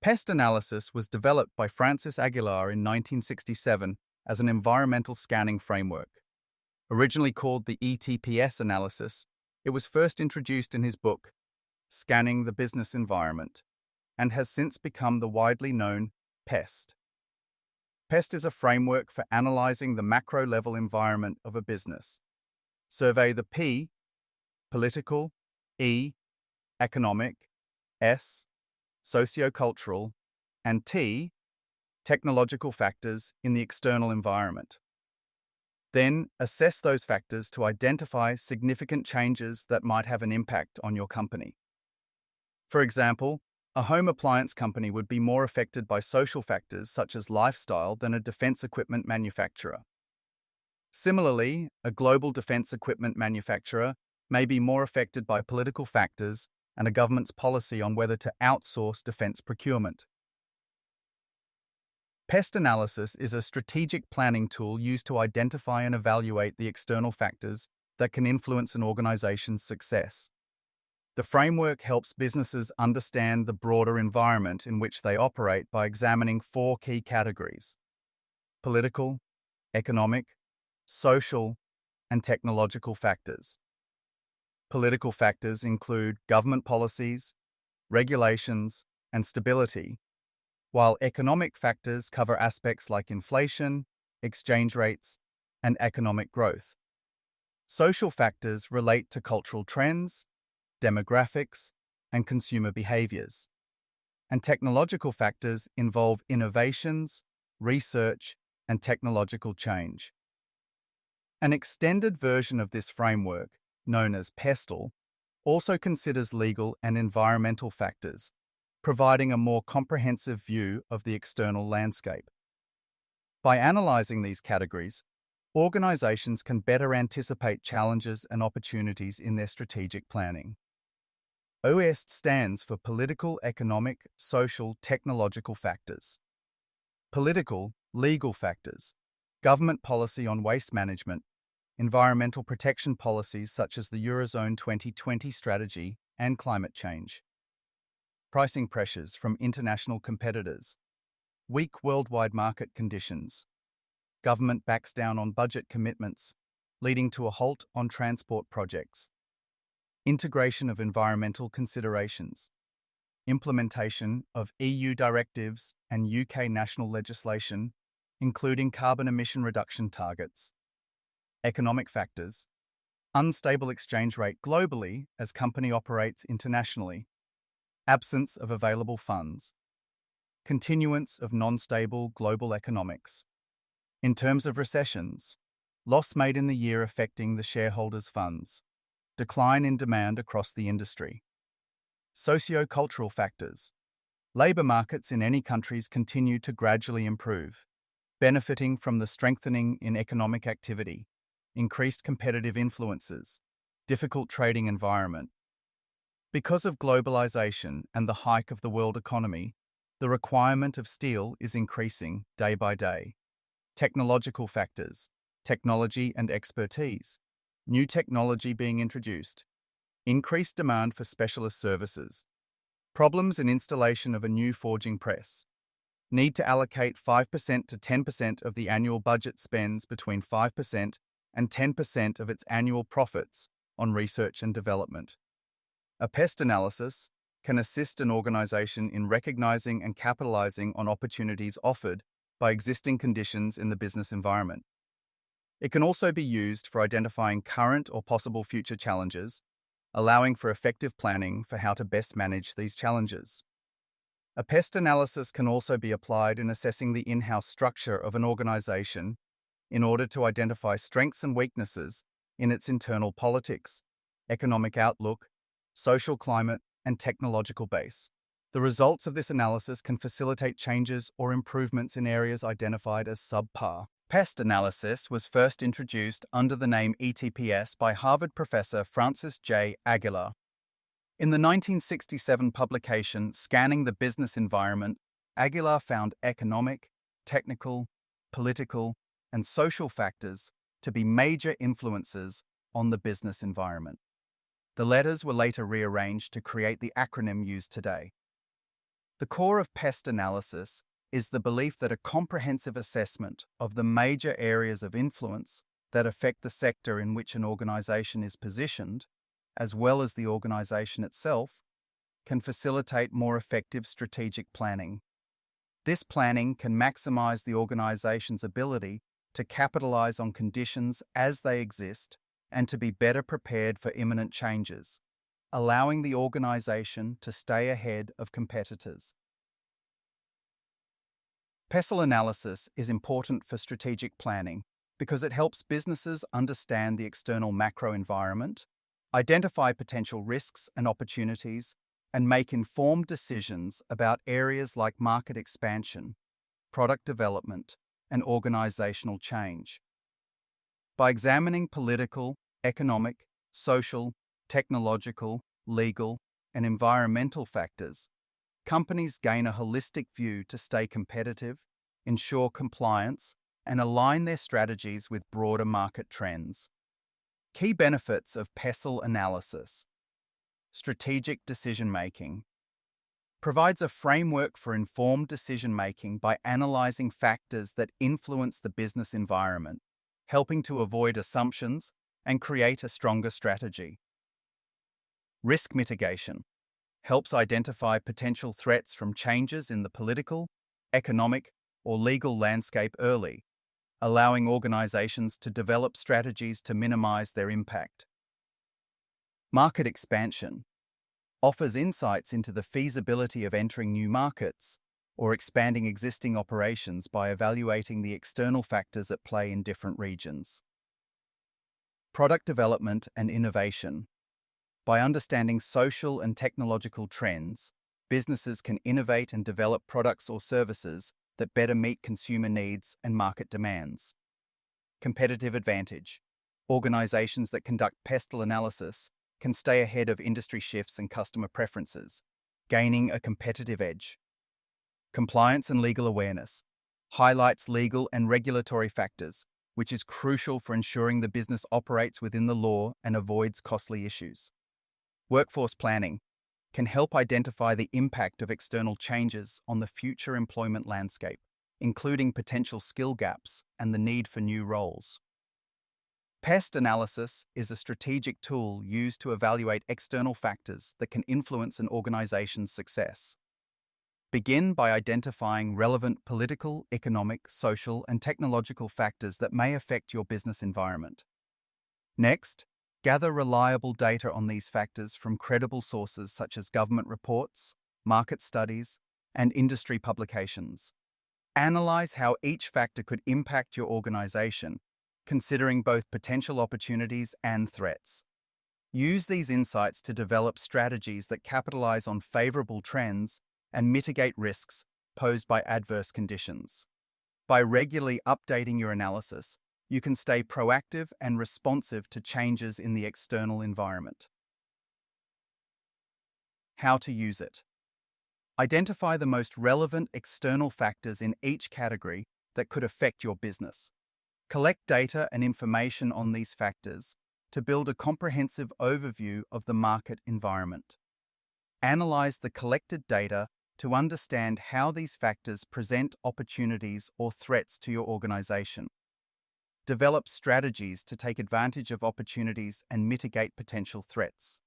PEST analysis was developed by Francis Aguilar in 1967 as an environmental scanning framework. Originally called the ETPS analysis, it was first introduced in his book, Scanning the Business Environment, and has since become the widely known PEST. PEST is a framework for analyzing the macro-level environment of a business. Survey the P, political, E, economic, S, sociocultural, and T, technological factors in the external environment. Then assess those factors to identify significant changes that might have an impact on your company. For example, a home appliance company would be more affected by social factors such as lifestyle than a defense equipment manufacturer. Similarly, a global defense equipment manufacturer may be more affected by political factors and a government's policy on whether to outsource defense procurement. PEST analysis is a strategic planning tool used to identify and evaluate the external factors that can influence an organization's success. The framework helps businesses understand the broader environment in which they operate by examining four key categories: political, economic, social, and technological factors. Political factors include government policies, regulations, and stability, while economic factors cover aspects like inflation, exchange rates, and economic growth. Social factors relate to cultural trends, demographics, and consumer behaviors. And technological factors involve innovations, research, and technological change. An extended version of this framework, known as PESTL, also considers legal and environmental factors, providing a more comprehensive view of the external landscape. By analyzing these categories, organizations can better anticipate challenges and opportunities in their strategic planning. OEST stands for Political, Economic, Social, Technological Factors. Political, legal factors, government policy on waste management, environmental protection policies such as the Eurozone 2020 strategy, and climate change. Pricing pressures from international competitors, weak worldwide market conditions, government backs down on budget commitments, leading to a halt on transport projects, integration of environmental considerations, implementation of EU directives and UK national legislation, including carbon emission reduction targets, economic factors, unstable exchange rate globally as company operates internationally, absence of available funds, continuance of non-stable global economics. In terms of recessions, loss made in the year affecting the shareholders' funds, decline in demand across the industry. Socio-cultural factors. Labour markets in any countries continue to gradually improve, benefiting from the strengthening in economic activity, increased competitive influences, difficult trading environment. Because of globalization and the hike of the world economy, the requirement of steel is increasing day by day. Technological factors, technology and expertise, new technology being introduced, increased demand for specialist services, problems in installation of a new forging press, need to allocate 5% to 10% of the annual budget spends between 5% and 10% of its annual profits on research and development. A PEST analysis can assist an organization in recognizing and capitalizing on opportunities offered by existing conditions in the business environment. It can also be used for identifying current or possible future challenges, allowing for effective planning for how to best manage these challenges. A PEST analysis can also be applied in assessing the in-house structure of an organization in order to identify strengths and weaknesses in its internal politics, economic outlook, social climate, and technological base. The results of this analysis can facilitate changes or improvements in areas identified as subpar. PEST analysis was first introduced under the name ETPS by Harvard professor Francis J. Aguilar. In the 1967 publication Scanning the Business Environment, Aguilar found economic, technical, political, and social factors to be major influences on the business environment. The letters were later rearranged to create the acronym used today. The core of PEST analysis is the belief that a comprehensive assessment of the major areas of influence that affect the sector in which an organization is positioned, as well as the organization itself, can facilitate more effective strategic planning. This planning can maximize the organization's ability to capitalize on conditions as they exist and to be better prepared for imminent changes, allowing the organization to stay ahead of competitors. PEST analysis is important for strategic planning because it helps businesses understand the external macro environment, identify potential risks and opportunities, and make informed decisions about areas like market expansion, product development, and organizational change. By examining political, economic, social, technological, legal, and environmental factors, companies gain a holistic view to stay competitive, ensure compliance, and align their strategies with broader market trends. Key benefits of PEST analysis. Strategic decision-making. Provides a framework for informed decision-making by analyzing factors that influence the business environment, helping to avoid assumptions and create a stronger strategy. Risk mitigation. Helps identify potential threats from changes in the political, economic, or legal landscape early, allowing organizations to develop strategies to minimize their impact. Market expansion. Offers insights into the feasibility of entering new markets or expanding existing operations by evaluating the external factors at play in different regions. Product development and innovation. By understanding social and technological trends, businesses can innovate and develop products or services that better meet consumer needs and market demands. Competitive advantage. Organizations that conduct PEST analysis can stay ahead of industry shifts and customer preferences, gaining a competitive edge. Compliance and legal awareness. Highlights legal and regulatory factors, which is crucial for ensuring the business operates within the law and avoids costly issues. Workforce planning can help identify the impact of external changes on the future employment landscape, including potential skill gaps and the need for new roles. PEST analysis is a strategic tool used to evaluate external factors that can influence an organization's success. Begin by identifying relevant political, economic, social, and technological factors that may affect your business environment. Next, gather reliable data on these factors from credible sources such as government reports, market studies, and industry publications. Analyze how each factor could impact your organization, considering both potential opportunities and threats. Use these insights to develop strategies that capitalize on favorable trends and mitigate risks posed by adverse conditions. By regularly updating your analysis, you can stay proactive and responsive to changes in the external environment. How to use it. Identify the most relevant external factors in each category that could affect your business. Collect data and information on these factors to build a comprehensive overview of the market environment. Analyze the collected data to understand how these factors present opportunities or threats to your organization. Develop strategies to take advantage of opportunities and mitigate potential threats.